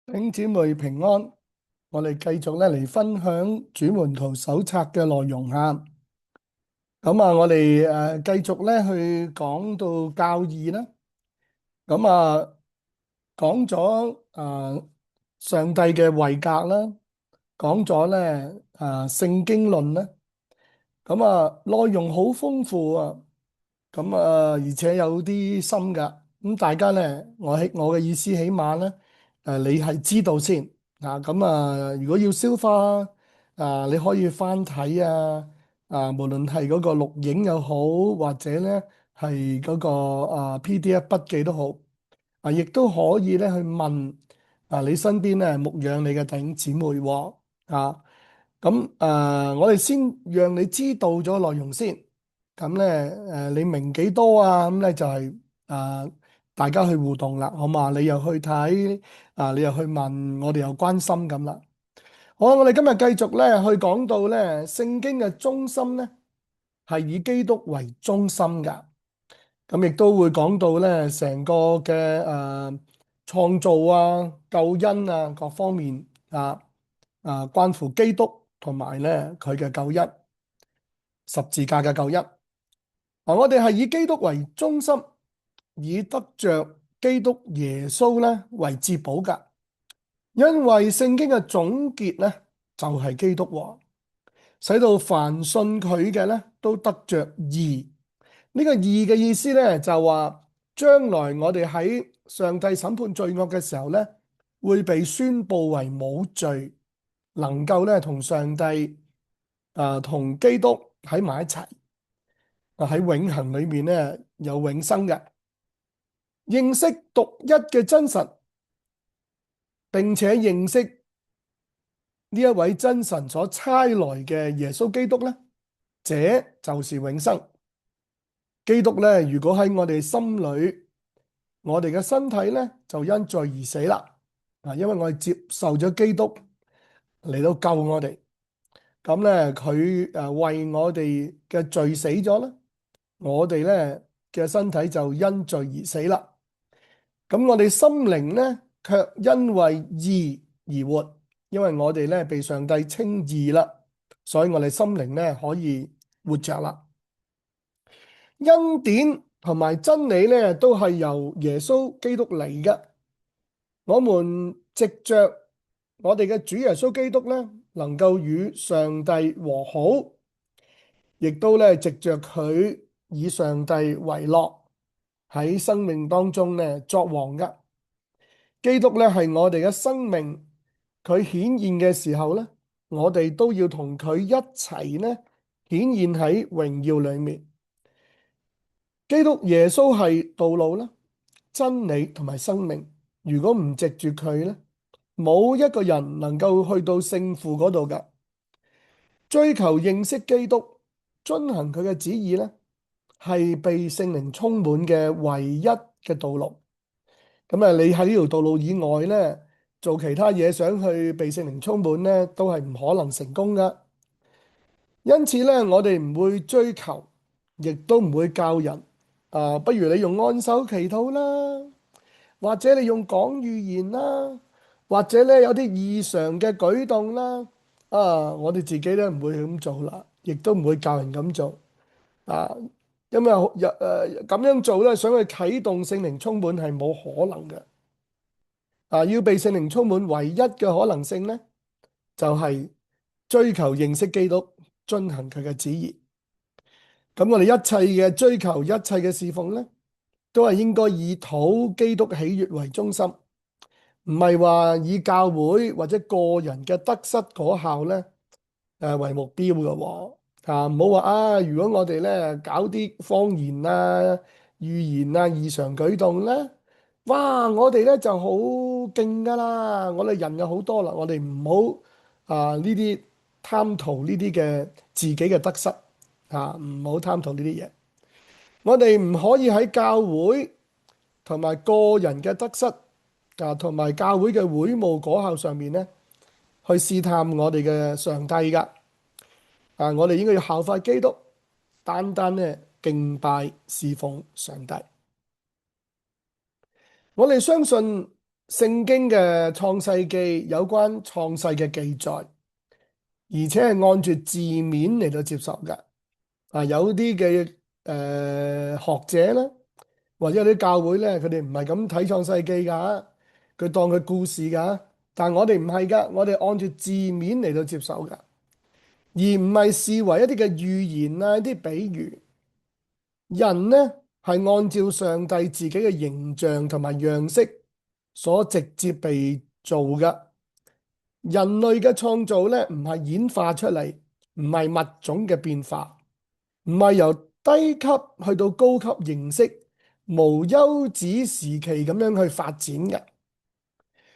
弟兄姊妹平安，我哋繼續嚟分享主門徒手冊嘅內容啊。我哋繼續去講到教義啦。咁啊，講咗上帝嘅位格啦，講咗聖經論啦。內容好豐富啊。而且有啲深噶。大家咧，我嘅意思，起碼咧，你係知道先啊。如果要消化你可以翻睇無論係嗰個錄影又好，或者咧係嗰個PDF 筆記都好亦都可以咧去問你身邊咧牧養你嘅弟兄姊妹喎啊。我哋先讓你知道咗內容先。你明幾多啊？就係大家去互動啦，好嘛？你又去睇你又去問，我哋又關心咁啦。好，我哋今日繼續去講到聖經嘅中心係以基督為中心噶。亦都會講到成個嘅創造救恩各方面關乎基督同埋佢嘅救恩，十字架嘅救恩。我哋係以基督為中心，以得着基督耶穌為至寶噶。因為聖經嘅總結就係基督，使到凡信佢嘅都得着義。呢個義嘅意思就話將來我哋喺上帝審判罪惡嘅時候會被宣布為冇罪，能夠同上帝同基督喺埋一齊。喺永恆裏面有永生嘅。認識獨一嘅真神，並且認識呢一位真神所差來嘅耶穌基督這就是永生。基督如果喺我哋心裏，我哋嘅身體就因罪而死啦。因為我哋接受咗基督嚟到救我哋，佢為我哋嘅罪死咗啦，我哋嘅身體就因罪而死啦。我哋心靈卻因為義而活，因為我哋被上帝稱義啦，所以我哋心靈可以活着啦。恩典同埋真理都係由耶穌基督嚟嘅。我們藉着我哋嘅主耶穌基督能夠與上帝和好，亦都藉着佢以上帝為樂，喺生命當中作王嘅。基督係我哋嘅生命，佢顯現嘅時候我哋都要同佢一齊顯現喺榮耀裏面。基督耶穌係道路啦、真理同埋生命。如果唔藉住佢冇一個人能夠去到聖父嗰度噶。追求認識基督、遵行佢嘅旨意係被聖靈充滿嘅唯一嘅道路。你喺呢條道路以外做其他嘢，想去被聖靈充滿都係唔可能成功噶。因此我哋唔會追求，亦都唔會教人不如你用按手祈禱啦，或者你用講預言啦，或者有啲異常嘅舉動啦。我哋自己唔會咁做啦，亦都唔會教人咁做因為咁樣做想去啟動聖靈充滿係冇可能嘅。要被聖靈充滿，唯一嘅可能性就係追求認識基督，遵行佢嘅旨意。咁我哋一切嘅追求，一切嘅侍奉都係應該以討基督喜悅為中心，唔係話以教會或者個人嘅得失果效為目標嘅喎。唔好話如果我哋搞啲方言預言異常舉動哇！我哋就好勁噶啦，我哋人有好多啦，我哋唔好呢啲貪圖呢啲嘅自己嘅得失唔好貪圖呢啲嘢。我哋唔可以喺教會同埋個人嘅得失同埋教會嘅會務果效上面去試探我哋嘅上帝噶。我哋應該要效法基督，單單敬拜侍奉上帝。我哋相信聖經嘅創世記有關創世嘅記載，而且係按住字面嚟到接受嘅。有啲嘅學者咧，或者有啲教會咧，佢哋唔係咁睇創世記㗎，佢當佢故事㗎。但係我哋唔係㗎，我哋按住字面嚟到接受㗎，而唔係視為一啲嘅預言啊、一啲比喻。人呢係按照上帝自己嘅形象同埋樣式所直接被造嘅。人類嘅創造咧，唔係演化出嚟，唔係物種嘅變化，唔係由低級去到高級形式，無休止時期咁樣去發展嘅。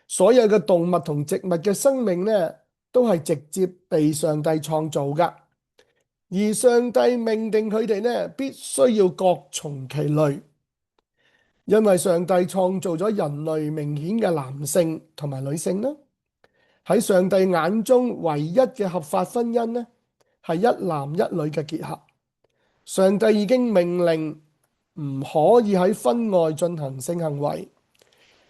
所有嘅動物同植物嘅生命咧，都係直接被上帝創造嘅。而上帝命定佢哋咧，必須要各從其類，因為上帝創造咗人類明顯嘅男性同埋女性啦。喺上帝眼中，唯一嘅合法婚姻呢，係一男一女嘅結合。上帝已經命令唔可以喺婚外進行性行為，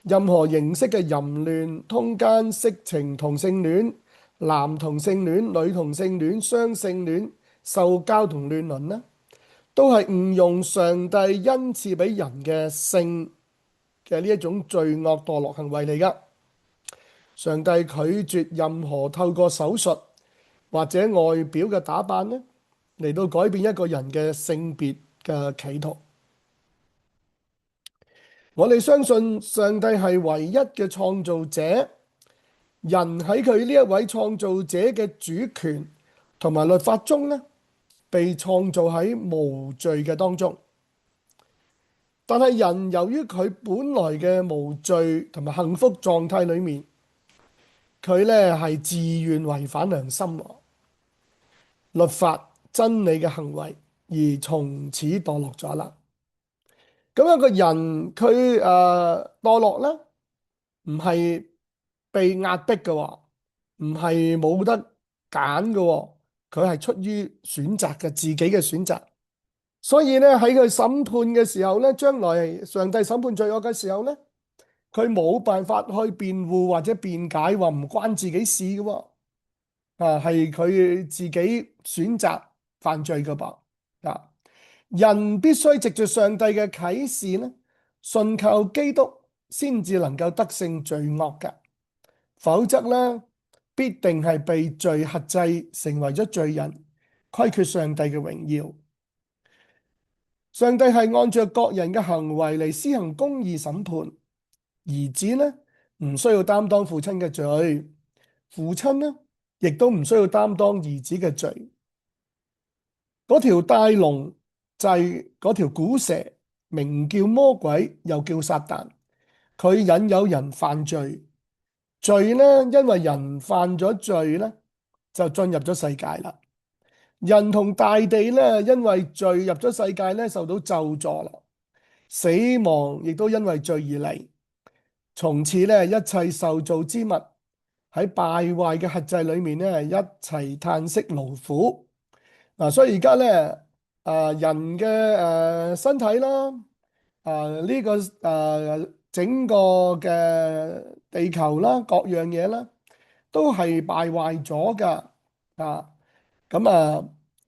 任何形式嘅淫亂、通姦、色情、同性戀、男同性戀、女同性戀、雙性戀、受交同亂倫呢，都係誤用上帝恩賜俾人嘅性嘅呢一種罪惡墮落行為嚟㗎。上帝拒絕任何透過手術或者外表嘅打扮呢，嚟到改變一個人嘅性別嘅企圖。我哋相信上帝係唯一嘅創造者，人喺佢呢一位創造者嘅主權同埋律法中呢，被創造喺無罪嘅當中。但係人由於佢本來嘅無罪同埋幸福狀態裏面，佢咧係自願違反良心、律法、真理嘅行為，而從此墮落咗啦。咁一個人佢墮落咧，唔係被壓迫嘅，唔係冇得揀嘅，佢係出於選擇嘅，自己嘅選擇。所以咧喺佢審判嘅時候咧，將來上帝審判罪惡嘅時候咧，佢冇辦法去辯護或者辯解，話唔關自己事嘅，係佢自己選擇犯罪嘅噃。人必須藉住上帝嘅啟示咧，信靠基督，先至能夠得勝罪惡嘅，否則咧必定係被罪轄制，成為咗罪人，虧缺上帝嘅榮耀。上帝係按照各人嘅行為嚟施行公義審判。兒子呢唔需要擔當父親嘅罪，父親呢亦都唔需要擔當兒子嘅罪。嗰條大龍就係嗰條古蛇，名叫魔鬼，又叫撒旦。佢引誘人犯罪，罪呢因為人犯咗罪呢，就進入咗世界啦。人同大地呢，因為罪入咗世界呢，受到咒詛啦。死亡亦都因為罪而嚟。從此咧，一切受造之物喺敗壞嘅轄制裏面咧，一齊嘆息勞苦。所以而家咧，人嘅身體啦，呢個整個嘅地球啦，各樣嘢啦，都係敗壞咗噶。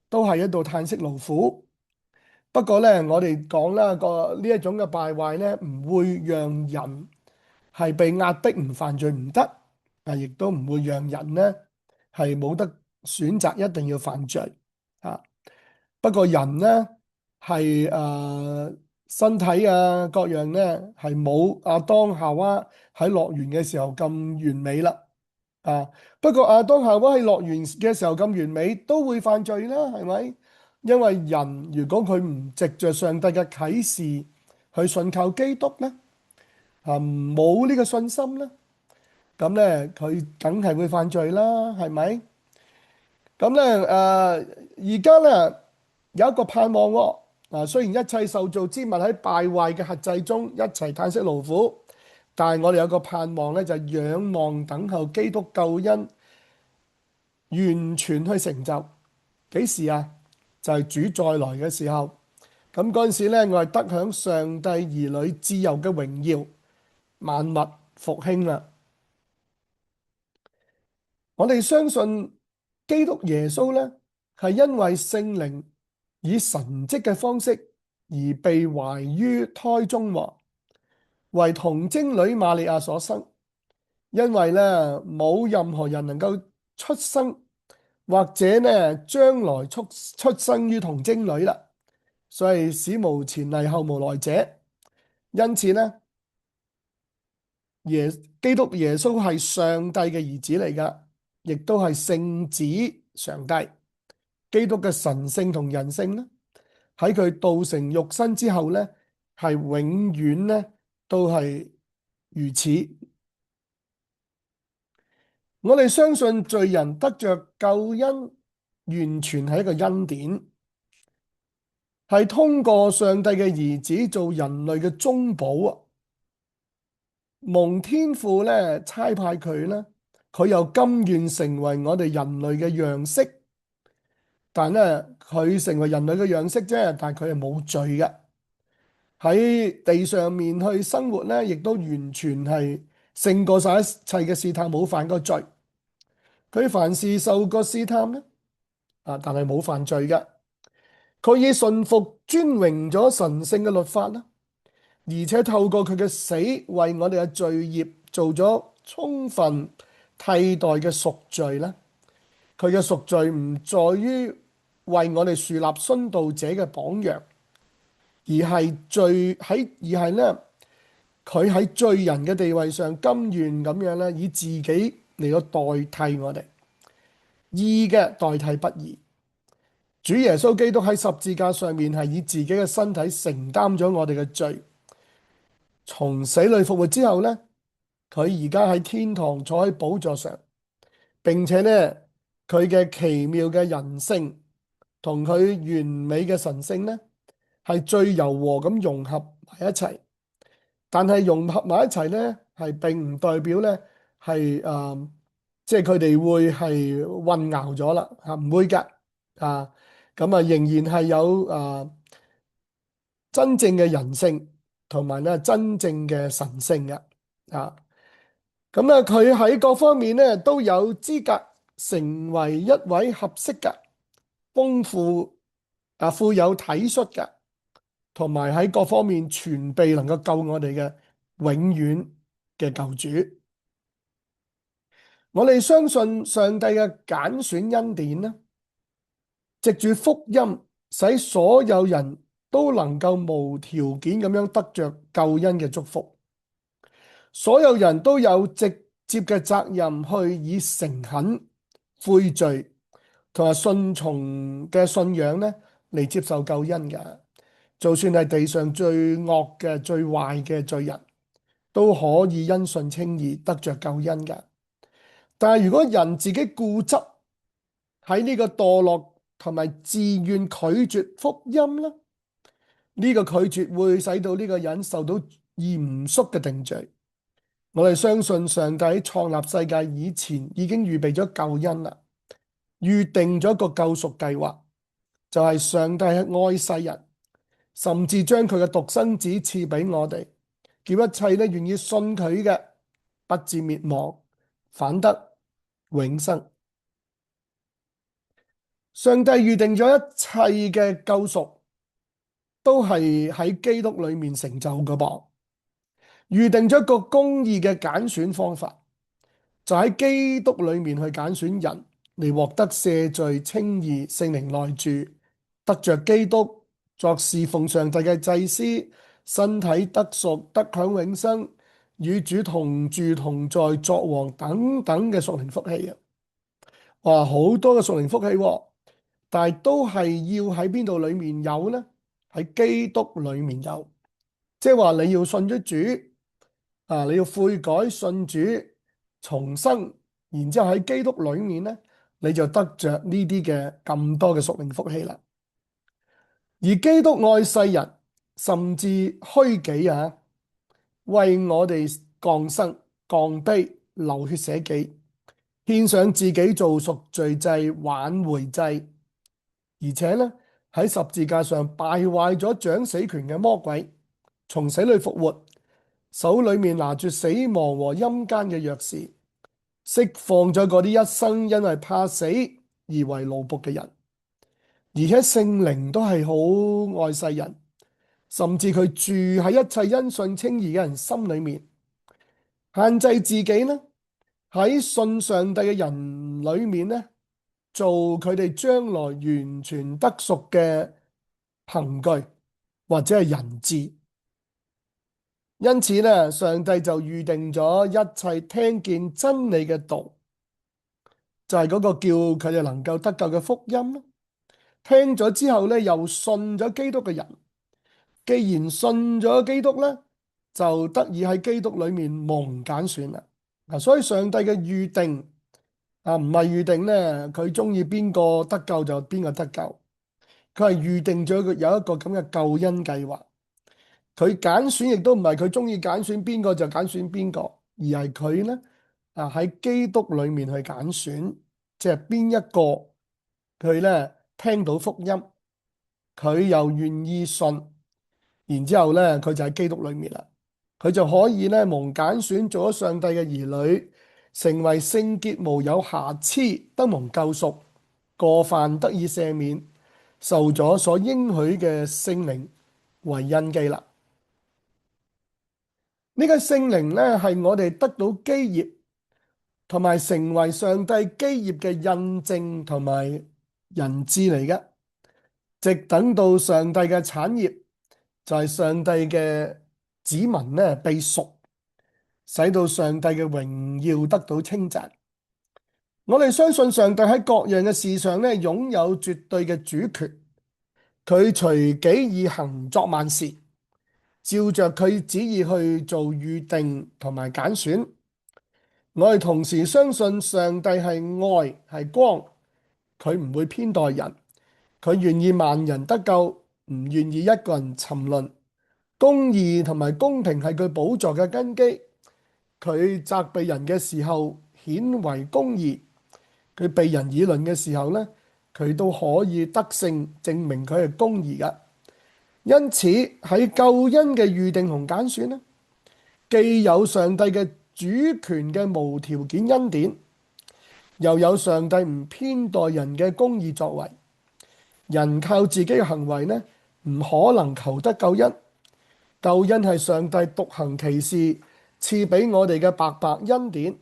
都係喺度嘆息勞苦。不過咧，我哋講啦，呢一種嘅敗壞咧，唔會讓人係被壓迫唔犯罪唔得，亦都唔會讓人呢係冇得選擇一定要犯罪。不過人呢係身體各樣呢係冇亞當夏娃喺樂園嘅時候咁完美啦。不過亞當夏娃喺樂園嘅時候咁完美，都會犯罪啦，係咪？因為人如果佢唔藉着上帝嘅啟示去信靠基督呢，冇呢個信心咧，咁咧佢梗係會犯罪啦，係咪？咁咧而家咧有一個盼望喎。雖然一切受造之物喺敗壞嘅轄制中一齊嘆息勞苦，但係我哋有個盼望咧，就係仰望等候基督救恩完全去成就。幾時啊？就係主再來嘅時候。咁嗰陣時咧，我係得享上帝兒女自由嘅榮耀。萬物復興啦。我哋相信基督耶穌呢，係因為聖靈以神蹟嘅方式而被懷於胎中喎，為童貞女瑪利亞所生。因為呢，冇任何人能夠出生或者呢將來出生於童貞女啦，所以史無前例後無來者。因此呢，基督耶穌係上帝嘅兒子嚟噶，亦都係聖子上帝。基督嘅神性同人性呢，喺佢道成肉身之後呢，係永遠呢都係如此。我哋相信罪人得着救恩，完全係一個恩典，係通過上帝嘅兒子做人類嘅中保啊！蒙天父咧差派佢咧，佢又甘願成為我哋人類嘅樣式，但咧佢成為人類嘅樣式啫，但佢係冇罪嘅，喺地上面去生活咧，亦都完全係勝過晒一切嘅試探，冇犯過罪。佢凡事受過試探咧，但係冇犯罪嘅。佢以順服尊榮咗神聖嘅律法啦。而且透過佢嘅死，為我哋嘅罪孽做咗充分替代嘅贖罪啦。佢嘅贖罪唔在於為我哋樹立殉道者嘅榜樣，而係咧，佢喺罪人嘅地位上甘願咁樣咧，以自己嚟到代替我哋，義嘅代替不義。主耶穌基督喺十字架上面係以自己嘅身體承擔咗我哋嘅罪。從死裏復活之後呢，佢而家喺天堂坐喺寶座上，並且呢，佢嘅奇妙嘅人性同佢完美嘅神性呢，係最柔和咁融合埋一齊。但係融合埋一齊呢，係並唔代表呢係即係佢哋會係混淆咗啦，唔會噶咁仍然係有真正嘅人性。同埋咧，真正嘅神聖嘅咁佢喺各方面咧都有資格成為一位合適嘅、豐富富有體恤嘅，同埋喺各方面全備能夠救我哋嘅永遠嘅救主。我哋相信上帝嘅揀選恩典呢，藉住福音，使所有人都能夠無條件咁樣得着救恩嘅祝福。所有人都有直接嘅責任去以誠懇悔罪同埋順從嘅信仰咧嚟接受救恩嘅。就算係地上最惡嘅、最壞嘅罪人，都可以因信稱義得着救恩嘅。但係如果人自己固執喺呢個墮落同埋自願拒絕福音咧，呢個拒絕會使到呢個人受到嚴肅嘅定罪。我哋相信上帝喺創立世界以前已經預備咗救恩啦，預定咗個救贖計劃，就係上帝係愛世人，甚至將佢嘅獨生子賜俾我哋，叫一切咧願意信佢嘅不至滅亡，反得永生。上帝預定咗一切嘅救贖，都係喺基督裏面成就嘅噃。預定咗一個公義嘅揀選方法，就喺基督裏面去揀選人嚟獲得赦罪、稱義、聖靈內住，得着基督作侍奉上帝嘅祭司，身體得贖、得享永生，與主同住同在、作王等等嘅屬靈福氣啊！哇，好多嘅屬靈福氣，但係都係要喺邊度裏面有呢？喺基督裏面有，即係話你要信咗主。你要悔改信主重生，然之後喺基督裏面咧，你就得着呢啲嘅咁多嘅屬靈福氣啦。而基督愛世人，甚至虛己為我哋降生降卑，流血捨己，獻上自己做贖罪祭、挽回祭，而且咧喺十字架上敗壞咗掌死權嘅魔鬼，從死裏復活。手裏面拿住死亡和陰間嘅鑰匙，釋放咗嗰啲一生因為怕死而為奴僕嘅人。而且聖靈都係好愛世人，甚至佢住喺一切因信稱義嘅人心裏面，限制自己呢，喺信上帝嘅人裏面呢，做佢哋將來完全得贖嘅憑據或者係人質。因此呢，上帝就預定咗一切聽見真理嘅道，就係嗰個叫佢哋能夠得救嘅福音咯。聽咗之後呢，又信咗基督嘅人，既然信咗基督呢，就得以喺基督裏面蒙揀選啦。所以上帝嘅預定唔係預定呢，佢中意邊個得救就邊個得救，佢係預定咗有一個咁嘅救恩計劃。佢揀選亦都唔係佢中意揀選邊個就揀選邊個，而係佢呢喺基督裏面去揀選，即係邊一個佢呢聽到福音，佢又願意信，然之後呢佢就喺基督裏面啦，佢就可以呢蒙揀選做咗上帝嘅兒女，成為聖潔無有瑕疵，得蒙救贖，過犯得以赦免，受咗所應許嘅聖靈為印記啦。呢個聖靈呢，係我哋得到基業同埋成為上帝基業嘅印證同埋人質嚟嘅，直等到上帝嘅產業就係上帝嘅子民呢被贖，使到上帝嘅榮耀得到稱讚。我哋相信上帝喺各樣嘅事上呢，擁有絕對嘅主權，佢隨己意行作萬事，照着佢旨意去做預定同埋揀選。我哋同時相信上帝係愛係光，佢唔會偏待人，佢願意萬人得救，唔願意一個人沉淪。公義同埋公平係佢寶座嘅根基，佢責備人嘅時候顯為公義，佢被人議論嘅時候呢，佢都可以得勝，證明佢係公義嘅。因此喺救恩嘅預定同揀選呢，既有上帝嘅主權嘅無條件恩典，又有上帝唔偏待人嘅公義作為。人靠自己嘅行為呢，唔可能求得救恩。救恩係上帝獨行其事賜俾我哋嘅白白恩典。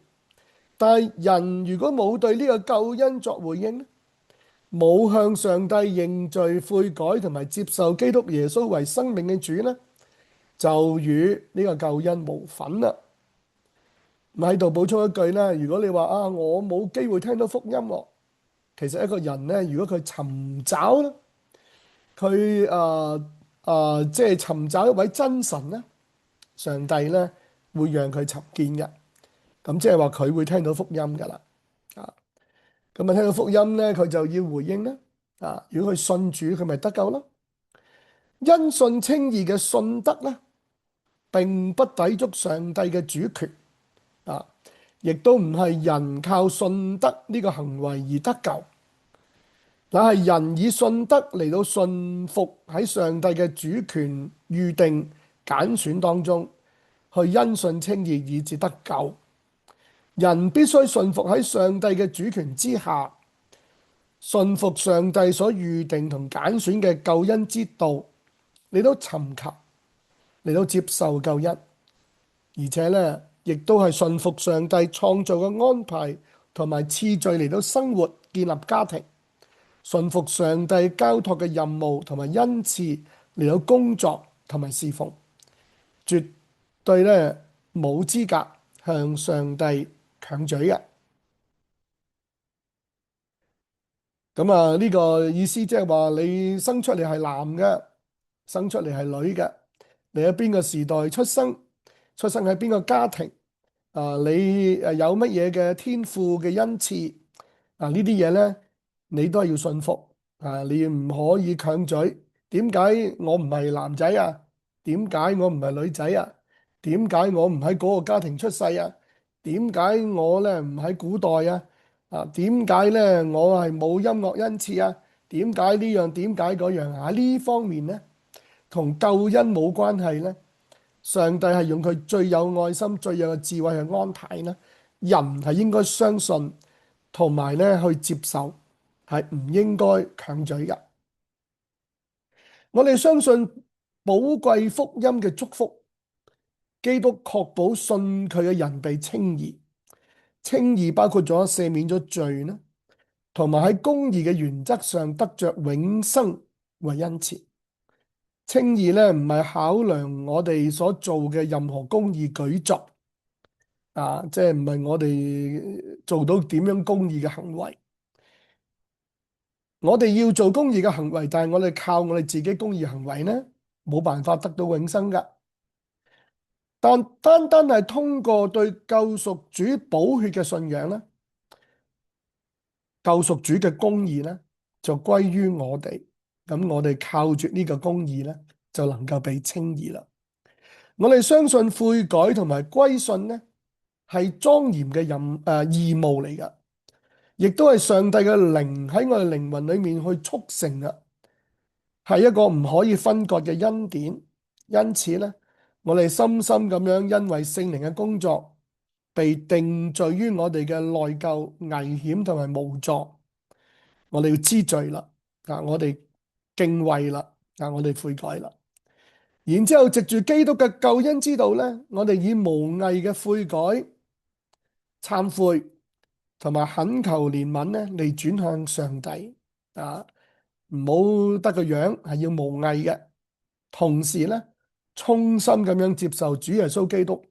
但係人如果冇對呢個救恩作回應呢，冇向上帝認罪悔改同埋接受基督耶穌為生命嘅主呢，就與呢個救恩無份啦。喺度補充一句咧，如果你話我冇機會聽到福音喎，其實一個人咧，如果佢尋找咧，佢即係尋找一位真神咧，上帝咧會讓佢尋見嘅。咁即係話佢會聽到福音噶啦。咁聽到福音咧，佢就要回應啦。如果佢信主，佢咪得救咯。因信稱義嘅信德咧，並不抵觸上帝嘅主權。亦都唔係人靠信德呢個行為而得救，乃係人以信德嚟到信服喺上帝嘅主權預定揀選當中，去因信稱義以致得救。人必須信服喺上帝嘅主權之下，信服上帝所預定同揀選嘅救恩之道，嚟到尋求，嚟到接受救恩，而且呢，亦都係信服上帝創造嘅安排同埋次序嚟到生活建立家庭，信服上帝交託嘅任務同埋恩賜嚟到工作同埋侍奉，絕對咧冇資格向上帝強嘴嘅。咁呢個意思即係話你生出嚟係男嘅，生出嚟係女嘅，你喺邊個時代出生，出生喺邊個家庭，你有乜嘢嘅天賦嘅恩賜，呢啲嘢呢，你都係要信服，你唔可以強嘴。點解我唔係男仔啊？點解我唔係女仔啊？點解我唔喺嗰個家庭出世啊？點解我呢唔喺古代啊？點解呢我係冇音樂恩賜啊？點解呢樣？點解嗰樣？呢方面呢，同救恩冇關係呢？上帝係用佢最有愛心、最有智慧去安排呢，人係應該相信同埋咧去接受，係唔應該強嘴嘅。我哋相信寶貴福音嘅祝福，基督確保信佢嘅人被稱義，稱義包括咗赦免咗罪呢，同埋喺公義嘅原則上得着永生為恩賜。稱義咧唔係考量我哋所做嘅任何公義舉作，即係唔係我哋做到點樣公義嘅行為。我哋要做公義嘅行為，但係我哋靠我哋自己公義行為呢，冇辦法得到永生噶。但單單係通過對救贖主寶血嘅信仰呢，救贖主嘅公義呢，就歸於我哋。咁我哋靠住呢個公義呢，就能夠被稱義啦。我哋相信悔改同埋歸信呢，係莊嚴嘅義務嚟噶，亦都係上帝嘅靈喺我哋靈魂裏面去促成噶，係一個唔可以分割嘅恩典。因此呢，我哋深深咁樣因為聖靈嘅工作，被定罪於我哋嘅內疚、危險同埋無助。我哋要知罪啦，我哋敬畏啦，我哋悔改啦。然之後藉住基督嘅救恩之道呢，我哋以無偽嘅悔改、懺悔同埋懇求憐憫呢嚟轉向上帝。唔好得個樣，係要無偽嘅。同時呢，衷心咁樣接受主耶穌基督，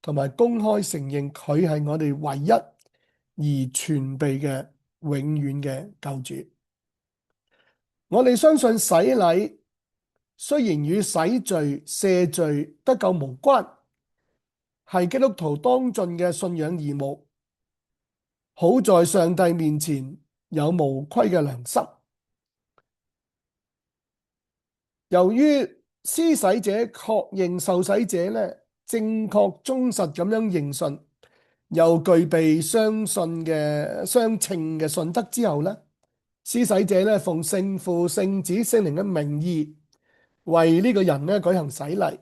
同埋公開承認佢係我哋唯一而全備嘅永遠嘅救主。我哋相信洗禮雖然與洗罪、赦罪、得救無關，係基督徒當盡嘅信仰義務，好在上帝面前有無虧嘅良心。由於施洗者確認受洗者咧正確忠實咁樣認信，又具備相稱嘅信德之後咧，施洗者咧奉聖父、聖子、聖靈嘅名義為呢個人咧舉行洗禮。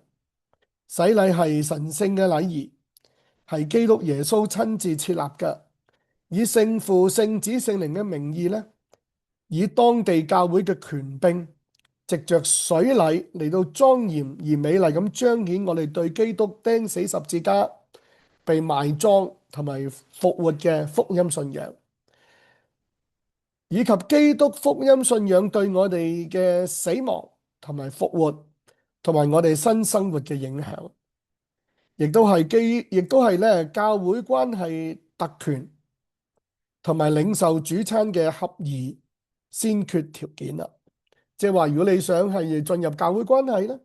洗禮係神聖嘅禮儀，係基督耶穌親自設立嘅，以聖父、聖子、聖靈嘅名義咧，以當地教會嘅權柄，藉着水禮嚟到莊嚴而美麗咁彰顯我哋對基督釘死十字架、被埋葬同埋復活嘅福音信仰，以及基督福音信仰對我哋嘅死亡同埋復活同埋我哋新生活嘅影響，亦都係咧教會關係特權同埋領受主餐嘅合宜先決條件啦。即係話，如果你想係進入教會關係咧，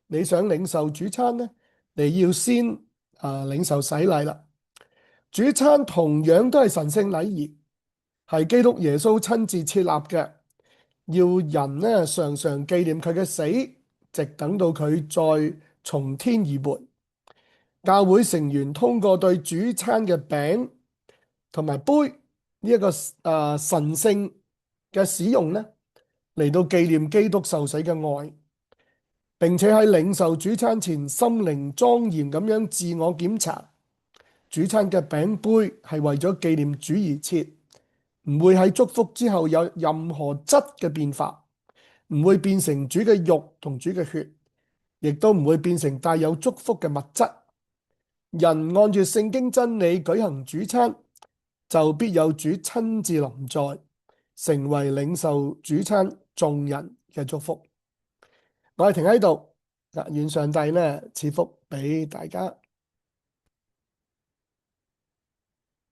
你想領受主餐咧，你要先領受洗禮啦。主餐同樣都係神聖禮儀，係基督耶穌親自設立嘅，要人咧常常紀念佢嘅死，直等到佢再從天而回。教會成員通過對主餐嘅餅同埋杯呢一個神聖嘅使用咧，嚟到紀念基督受洗嘅愛，並且喺領受主餐前心靈莊嚴咁樣自我檢查。主餐嘅餅杯係為咗紀念主而設，唔會喺祝福之後有任何質嘅變化，唔會變成主嘅肉同主嘅血，亦都唔會變成帶有祝福嘅物質。人按住聖經真理舉行主餐，就必有主親自臨在，成為領受主餐眾人嘅祝福。我哋停喺度，願上帝呢賜福俾大家。